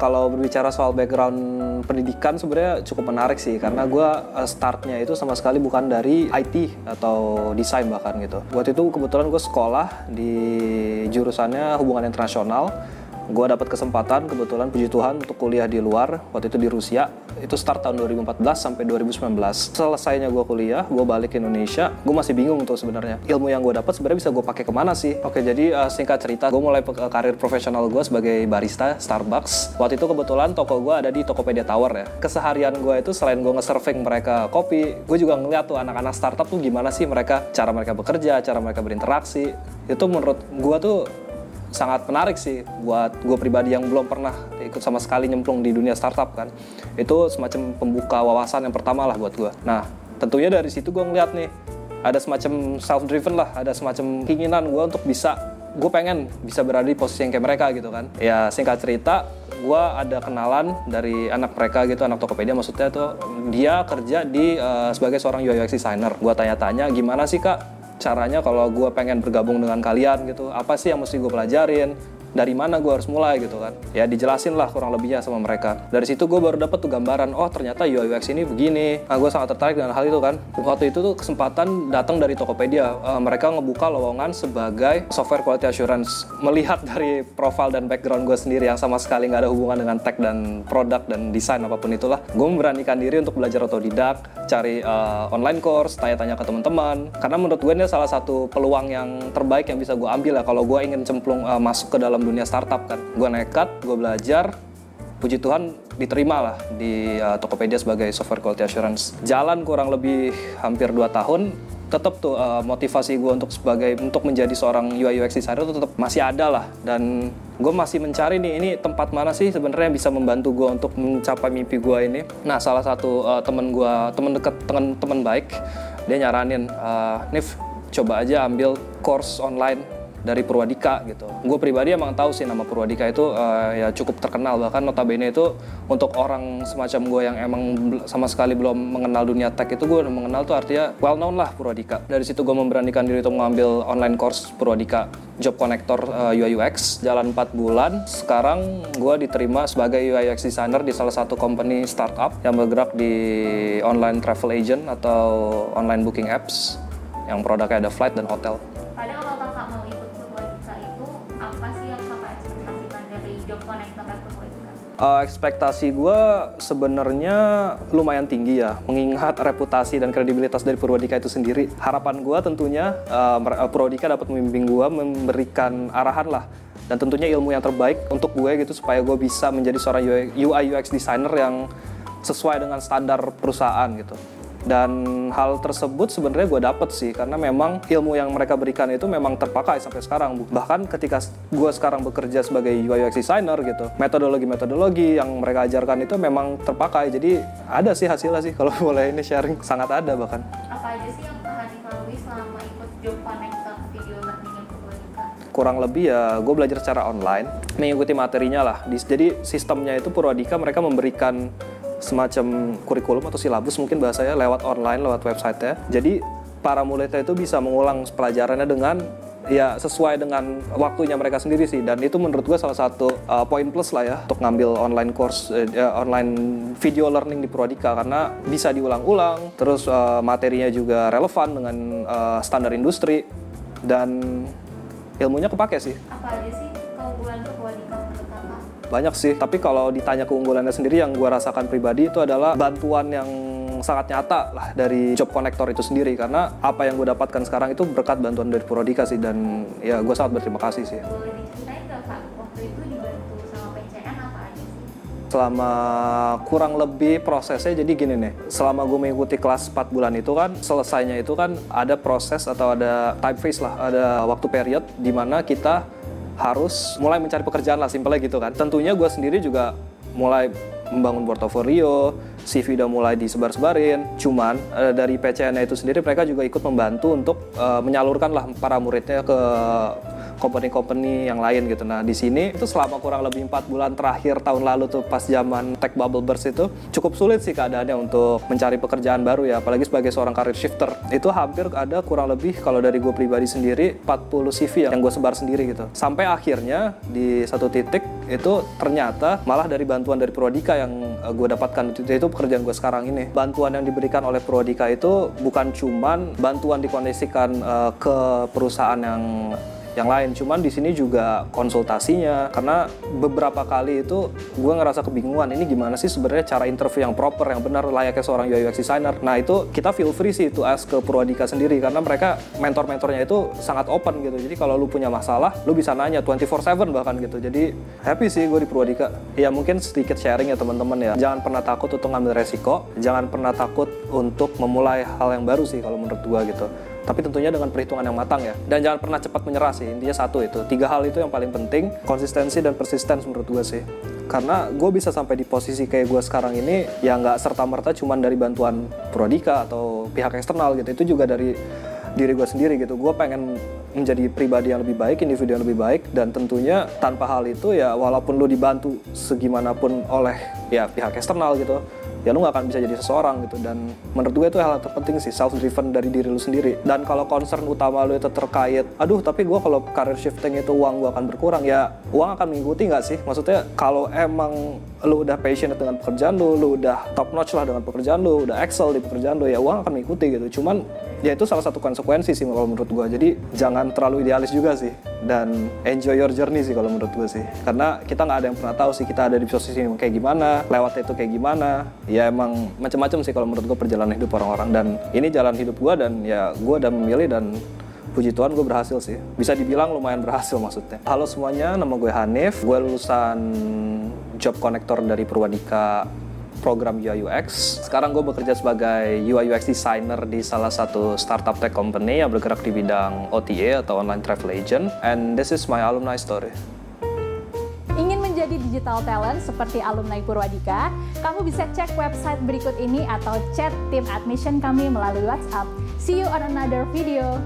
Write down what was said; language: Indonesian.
Kalau berbicara soal background pendidikan sebenarnya cukup menarik sih, karena gue startnya itu sama sekali bukan dari IT atau desain bahkan gitu. Waktu itu kebetulan gue sekolah di jurusannya hubungan internasional. Gue dapat kesempatan kebetulan puji Tuhan untuk kuliah di luar, waktu itu di Rusia. Itu start tahun 2014 sampai 2019. Selesainya gue kuliah, gue balik ke Indonesia. Gue masih bingung tuh sebenarnya ilmu yang gue dapat sebenarnya bisa gue pakai kemana sih. Oke, jadi singkat cerita, gue mulai karir profesional gue sebagai barista Starbucks. Waktu itu kebetulan toko gue ada di Tokopedia Tower ya. Keseharian gue itu selain gue nge-serving mereka kopi, gue juga ngeliat tuh anak-anak startup tuh gimana sih mereka, cara mereka bekerja, cara mereka berinteraksi. Itu menurut gue tuh sangat menarik sih buat gue pribadi yang belum pernah ikut sama sekali nyemplung di dunia startup kan. Itu semacam pembuka wawasan yang pertama lah buat gue. Nah, tentunya dari situ gue ngeliat nih, ada semacam self-driven lah, ada semacam keinginan gue untuk gue pengen bisa berada di posisi yang kayak mereka gitu kan. Ya singkat cerita, gue ada kenalan dari anak mereka gitu, anak Tokopedia maksudnya tuh, dia kerja di sebagai seorang UI UX designer. Gue tanya-tanya, gimana sih kak caranya kalau gue pengen bergabung dengan kalian gitu, apa sih yang mesti gue pelajarin, dari mana gue harus mulai gitu kan. Ya dijelasin lah kurang lebihnya sama mereka. Dari situ gue baru dapet tuh gambaran, oh ternyata UI UX ini begini. Nah gue sangat tertarik dengan hal itu kan. Waktu itu tuh kesempatan datang dari Tokopedia. Mereka ngebuka lowongan sebagai software quality assurance. Melihat dari profil dan background gue sendiri yang sama sekali nggak ada hubungan dengan tech dan produk dan desain apapun itulah, gue memberanikan diri untuk belajar otodidak, cari online course, tanya-tanya ke teman-teman. Karena menurut gue ini salah satu peluang yang terbaik yang bisa gue ambil ya kalau gue ingin cemplung masuk ke dalam dunia startup kan. Gue nekat, gue belajar, puji Tuhan diterima lah di Tokopedia sebagai software quality assurance. Jalan kurang lebih hampir 2 tahun, tetap tuh motivasi gue untuk menjadi seorang UI UX designer itu tetap masih ada lah. Dan gue masih mencari nih, ini tempat mana sih sebenarnya yang bisa membantu gue untuk mencapai mimpi gue ini. Nah salah satu teman baik, dia nyaranin, Nif coba aja ambil course online dari Purwadika gitu. Gue pribadi emang tahu sih nama Purwadika itu ya cukup terkenal, bahkan notabene itu untuk orang semacam gue yang emang sama sekali belum mengenal dunia tech itu, gue udah mengenal tuh artinya well known lah Purwadika. Dari situ gue memberanikan diri untuk mengambil online course Purwadika Job Connector UI UX, jalan 4 bulan. Sekarang gue diterima sebagai UI UX designer di salah satu company startup yang bergerak di online travel agent atau online booking apps yang produknya ada flight dan hotel. Padahal kalau kakak mau ikut Purwadika itu, apa sih yang kakak ekspektasikan dari Job Connector Purwadika? Ekspektasi gue sebenarnya lumayan tinggi ya, mengingat reputasi dan kredibilitas dari Purwadika itu sendiri. Harapan gue tentunya Purwadika dapat membimbing gue, memberikan arahan lah, dan tentunya ilmu yang terbaik untuk gue gitu, supaya gue bisa menjadi seorang UI UX designer yang sesuai dengan standar perusahaan gitu. Dan hal tersebut sebenarnya gue dapet sih, karena memang ilmu yang mereka berikan itu memang terpakai sampai sekarang. Bahkan ketika gue sekarang bekerja sebagai UI UX designer gitu, metodologi yang mereka ajarkan itu memang terpakai. Jadi ada sih hasilnya sih, kalau boleh ini sharing, sangat ada bahkan. Apa aja sih yang akan dilalui selama ikut Job Connector video learning yang Purwadika? Kurang lebih ya gue belajar secara online, mengikuti materinya lah. Jadi sistemnya itu Purwadika mereka memberikan semacam kurikulum atau silabus mungkin bahasanya lewat online, lewat website-nya. Jadi para muridnya itu bisa mengulang pelajarannya dengan ya sesuai dengan waktunya mereka sendiri sih. Dan itu menurut gue salah satu poin plus lah ya untuk ngambil online course, online video learning di Purwadika, karena bisa diulang-ulang, terus materinya juga relevan dengan standar industri, dan ilmunya kepake sih. Apa aja sih keunggulan Purwadika menurut kakak? Banyak sih, tapi kalau ditanya keunggulannya sendiri yang gue rasakan pribadi itu adalah bantuan yang sangat nyata lah dari Job Connector itu sendiri, karena apa yang gue dapatkan sekarang itu berkat bantuan dari Purwadika sih, dan ya gue sangat berterima kasih sih. Boleh diceritain nggak kak, waktu itu dibantu sama PCN apa aja sih? Selama kurang lebih prosesnya jadi gini nih, selama gue mengikuti kelas 4 bulan itu kan, selesainya itu kan ada proses atau ada time phase lah, ada waktu period di mana kita harus mulai mencari pekerjaan lah, simpelnya gitu kan. Tentunya gue sendiri juga mulai membangun portofolio, CV udah mulai disebar-sebarin. Cuman dari PCN itu sendiri mereka juga ikut membantu untuk menyalurkan lah para muridnya ke company-company yang lain gitu. Nah di sini itu selama kurang lebih 4 bulan terakhir tahun lalu tuh pas zaman tech bubble burst itu cukup sulit sih keadaannya untuk mencari pekerjaan baru ya, apalagi sebagai seorang career shifter. Itu hampir ada kurang lebih kalau dari gue pribadi sendiri 40 CV yang gue sebar sendiri gitu. Sampai akhirnya di satu titik itu ternyata malah dari bantuan dari Purwadika yang gue dapatkan itu pekerjaan gue sekarang ini. Bantuan yang diberikan oleh Purwadika itu bukan cuman bantuan dikondisikan ke perusahaan yang lain, cuman di sini juga konsultasinya, karena beberapa kali itu gue ngerasa kebingungan ini gimana sih sebenarnya cara interview yang proper, yang benar layaknya seorang UI UX designer. Nah itu kita feel free sih to ask ke Purwadika sendiri, karena mereka mentor-mentornya itu sangat open gitu. Jadi kalau lu punya masalah lu bisa nanya 24/7 bahkan gitu. Jadi happy sih gue di Purwadika. Ya mungkin sedikit sharing ya teman-teman ya, jangan pernah takut untuk ngambil resiko, jangan pernah takut untuk memulai hal yang baru sih kalau menurut gue gitu. Tapi tentunya dengan perhitungan yang matang ya. Dan jangan pernah cepat menyerah sih, intinya satu itu. 3 hal itu yang paling penting, konsistensi dan persistence menurut gue sih. Karena gue bisa sampai di posisi kayak gue sekarang ini, ya nggak serta-merta cuman dari bantuan Purwadika atau pihak eksternal gitu. Itu juga dari diri gue sendiri gitu. Gue pengen menjadi pribadi yang lebih baik, individu yang lebih baik, dan tentunya tanpa hal itu ya walaupun lu dibantu segimanapun oleh ya pihak eksternal gitu, ya lu gak akan bisa jadi seseorang gitu. Dan menurut gue itu hal terpenting sih, self-driven dari diri lu sendiri. Dan kalau concern utama lu itu terkait, aduh tapi gue kalau career shifting itu uang gue akan berkurang, ya uang akan mengikuti gak sih? Maksudnya kalau emang lu udah passionate dengan pekerjaan lu udah top notch lah dengan pekerjaan lu, udah excel di pekerjaan lu, ya uang akan mengikuti gitu. Cuman ya itu salah satu konsekuensi sih kalau menurut gue. Jadi jangan terlalu idealis juga sih, dan enjoy your journey sih kalau menurut gue sih. Karena kita nggak ada yang pernah tahu sih kita ada di posisi ini kayak gimana, lewatnya itu kayak gimana. Ya emang macam-macam sih kalau menurut gue perjalanan hidup orang-orang, dan ini jalan hidup gue, dan ya gue udah memilih, dan puji Tuhan gue berhasil sih. Bisa dibilang lumayan berhasil maksudnya. Halo semuanya, nama gue Hanif. Gue lulusan Job Connector dari Purwadika program UI UX. Sekarang gue bekerja sebagai UI UX designer di salah satu startup tech company yang bergerak di bidang OTA atau online travel agent. And this is my alumni story. Ingin menjadi digital talent seperti alumni Purwadika? Kamu bisa cek website berikut ini atau chat tim admission kami melalui WhatsApp. See you on another video.